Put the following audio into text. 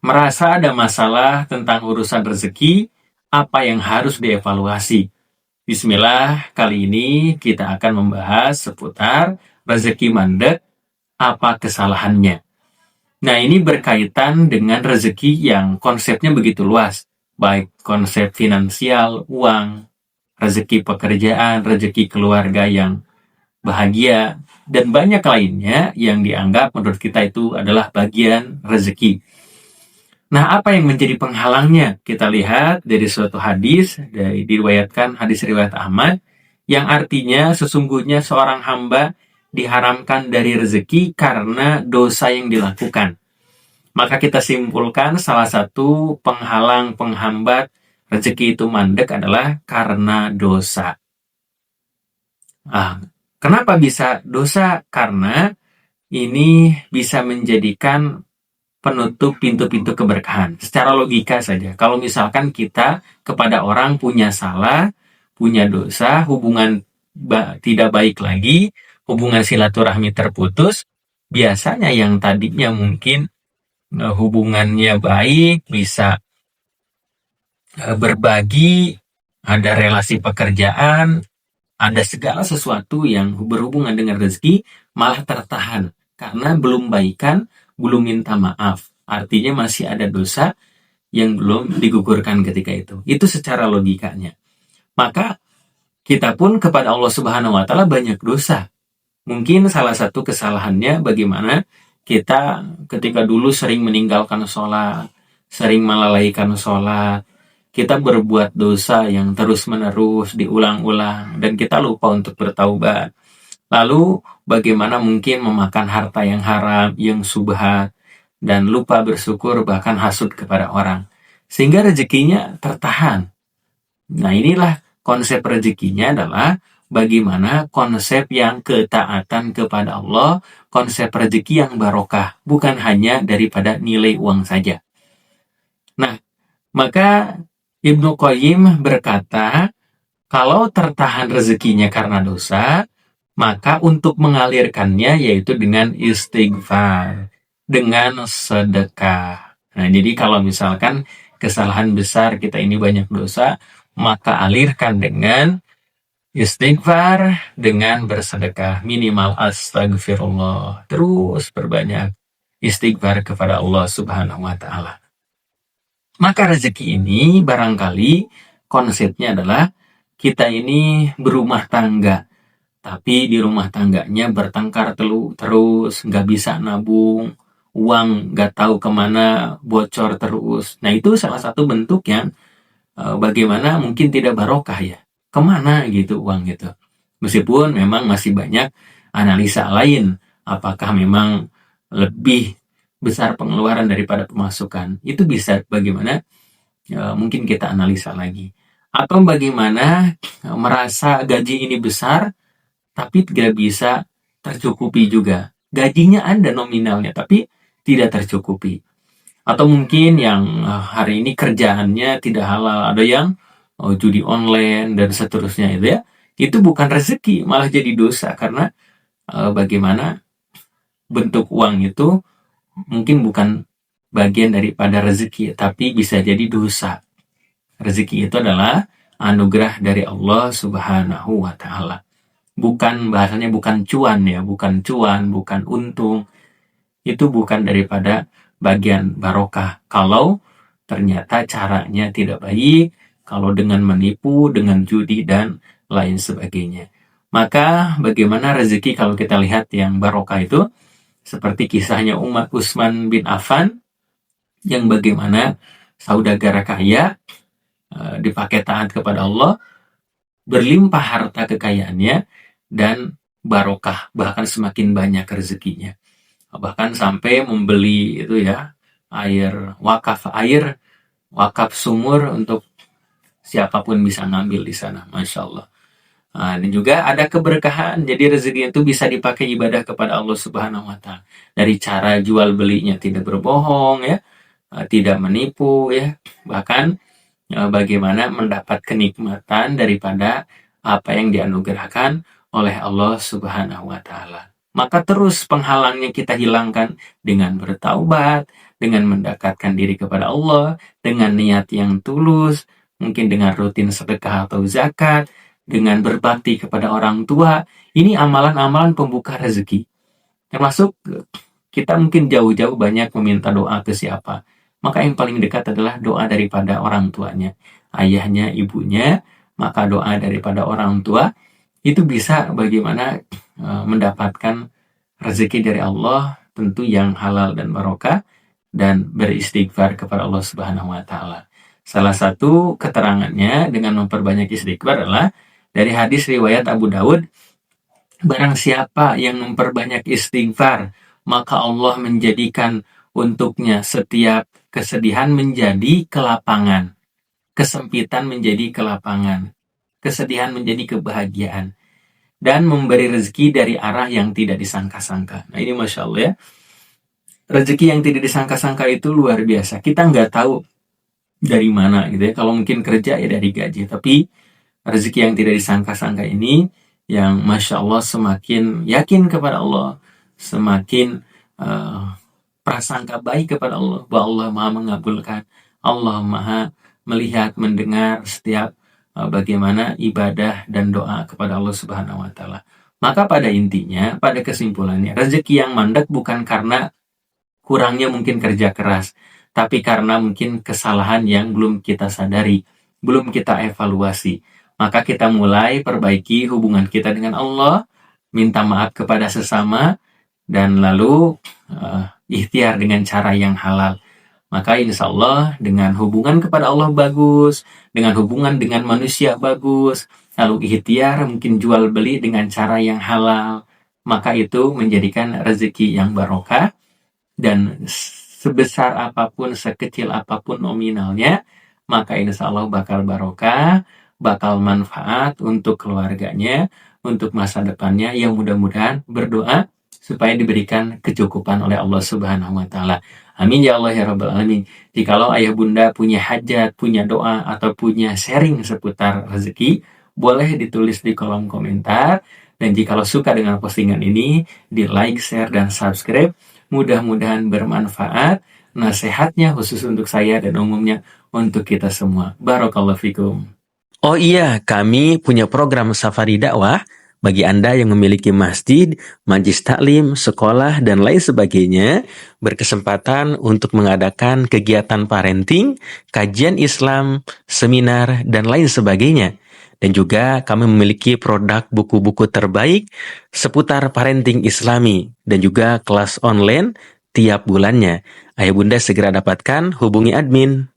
merasa ada masalah tentang urusan rezeki, apa yang harus dievaluasi? Bismillah, kali ini kita akan membahas seputar rezeki mandek, apa kesalahannya. Nah, ini berkaitan dengan rezeki yang konsepnya begitu luas, baik konsep finansial, uang, rezeki pekerjaan, rezeki keluarga yang bahagia, dan banyak lainnya yang dianggap menurut kita itu adalah bagian rezeki. Nah, apa yang menjadi penghalangnya? Kita lihat dari suatu hadis, diriwayatkan hadis riwayat Ahmad, yang artinya sesungguhnya seorang hamba diharamkan dari rezeki karena dosa yang dilakukan. Maka kita simpulkan salah satu penghalang penghambat rezeki itu mandek adalah karena dosa. Kenapa bisa dosa? Karena ini bisa menjadikan penutup pintu-pintu keberkahan. Secara logika saja, kalau misalkan kita kepada orang punya salah, punya dosa, hubungan tidak baik lagi, hubungan silaturahmi terputus, biasanya yang tadinya mungkin hubungannya baik, bisa berbagi, ada relasi pekerjaan, ada segala sesuatu yang berhubungan dengan rezeki, malah tertahan. Karena belum baikan, belum minta maaf. Artinya masih ada dosa yang belum digugurkan ketika itu. Itu secara logikanya. Maka kita pun kepada Allah Subhanahu wa Ta'ala banyak dosa. Mungkin salah satu kesalahannya bagaimana kita ketika dulu sering meninggalkan sholat, sering melalaikan sholat, kita berbuat dosa yang terus-menerus diulang-ulang dan kita lupa untuk bertaubat. Lalu bagaimana mungkin memakan harta yang haram, yang subhat, dan lupa bersyukur bahkan hasud kepada orang. Sehingga rezekinya tertahan. Nah, inilah konsep rezekinya adalah bagaimana konsep yang ketaatan kepada Allah, konsep rezeki yang barokah, bukan hanya daripada nilai uang saja. Nah, maka Ibnu Qayyim berkata, kalau tertahan rezekinya karena dosa, maka untuk mengalirkannya yaitu dengan istighfar, dengan sedekah. Nah, jadi kalau misalkan kesalahan besar kita ini banyak dosa, maka alirkan dengan istighfar, dengan bersedekah, minimal astagfirullah. Terus berbanyak istighfar kepada Allah Subhanahu wa Ta'ala. Maka rezeki ini barangkali konsepnya adalah kita ini berumah tangga, tapi di rumah tangganya bertengkar terus, nggak bisa nabung, uang nggak tahu kemana, bocor terus. Nah, itu salah satu bentuk yang bagaimana mungkin tidak barokah ya. Kemana gitu uang itu. Meskipun memang masih banyak analisa lain. Apakah memang lebih besar pengeluaran daripada pemasukan. Itu bisa bagaimana mungkin kita analisa lagi. Atau bagaimana merasa gaji ini besar, tapi tidak bisa tercukupi juga. Gajinya ada nominalnya, tapi tidak tercukupi. Atau mungkin yang hari ini kerjaannya tidak halal, ada yang judi online dan seterusnya itu ya. Itu bukan rezeki, malah jadi dosa karena bagaimana bentuk uang itu mungkin bukan bagian daripada rezeki, tapi bisa jadi dosa. Rezeki itu adalah anugerah dari Allah Subhanahu wa Ta'ala. Bukan bahasanya bukan cuan ya, bukan cuan, bukan untung. Itu bukan daripada bagian barokah. Kalau ternyata caranya tidak baik, kalau dengan menipu, dengan judi, dan lain sebagainya. Maka bagaimana rezeki kalau kita lihat yang barokah itu, seperti kisahnya Utsman bin Affan, yang bagaimana saudagar kaya, dipakai taat kepada Allah, berlimpah harta kekayaannya, dan barokah, bahkan semakin banyak rezekinya. Bahkan sampai membeli itu ya air wakaf sumur untuk siapapun bisa ngambil di sana, masya Allah. Nah, dan juga ada keberkahan, jadi rezeki itu bisa dipakai ibadah kepada Allah Subhanahu wa Ta'ala. Dari cara jual belinya tidak berbohong ya, tidak menipu ya, bahkan bagaimana mendapat kenikmatan daripada apa yang dianugerahkan oleh Allah Subhanahu wa Ta'ala. Maka terus penghalangnya kita hilangkan dengan bertaubat, dengan mendekatkan diri kepada Allah, dengan niat yang tulus, mungkin dengan rutin sedekah atau zakat, dengan berbakti kepada orang tua. Ini amalan-amalan pembuka rezeki. Termasuk kita mungkin jauh-jauh banyak meminta doa ke siapa. Maka yang paling dekat adalah doa daripada orang tuanya. Ayahnya, ibunya, maka doa daripada orang tua itu bisa bagaimana mendapatkan rezeki dari Allah, tentu yang halal dan barokah, dan beristighfar kepada Allah Subhanahu wa taala. Salah satu keterangannya dengan memperbanyak istighfar adalah dari hadis riwayat Abu Daud, barang siapa yang memperbanyak istighfar, maka Allah menjadikan untuknya setiap kesedihan menjadi kelapangan, kesempitan menjadi kelapangan, kesedihan menjadi kebahagiaan, dan memberi rezeki dari arah yang tidak disangka-sangka. Nah ini Masya Allah ya, rezeki yang tidak disangka-sangka itu luar biasa. Kita nggak tahu dari mana gitu ya. Kalau mungkin kerja ya dari gaji, tapi rezeki yang tidak disangka-sangka ini yang Masya Allah semakin yakin kepada Allah, semakin prasangka baik kepada Allah, bahwa Allah Maha mengabulkan, Allah Maha melihat, mendengar setiap bagaimana ibadah dan doa kepada Allah Subhanahu wa taala. Maka pada intinya, pada kesimpulannya, rezeki yang mandek bukan karena kurangnya mungkin kerja keras, tapi karena mungkin kesalahan yang belum kita sadari, belum kita evaluasi. Maka kita mulai perbaiki hubungan kita dengan Allah, minta maaf kepada sesama, dan lalu ikhtiar dengan cara yang halal. Maka insya Allah dengan hubungan kepada Allah bagus, dengan hubungan dengan manusia bagus, lalu ikhtiar mungkin jual beli dengan cara yang halal, maka itu menjadikan rezeki yang barokah, dan sebesar apapun, sekecil apapun nominalnya, maka insya Allah bakal barokah, bakal manfaat untuk keluarganya, untuk masa depannya, yang mudah-mudahan berdoa supaya diberikan kecukupan oleh Allah Subhanahu wa taala. Amin ya Allah ya Rabbal Alamin. Jikalau ayah bunda punya hajat, punya doa, atau punya sharing seputar rezeki, boleh ditulis di kolom komentar. Dan jikalau suka dengan postingan ini, di like, share, dan subscribe. Mudah-mudahan bermanfaat. Nasihatnya khusus untuk saya dan umumnya untuk kita semua. Barakallahu fikum. Oh iya, kami punya program Safari Dakwah bagi Anda yang memiliki masjid, majlis taklim, sekolah, dan lain sebagainya, berkesempatan untuk mengadakan kegiatan parenting, kajian Islam, seminar, dan lain sebagainya. Dan juga kami memiliki produk buku-buku terbaik seputar parenting Islami, dan juga kelas online tiap bulannya. Ayah bunda segera dapatkan, hubungi admin.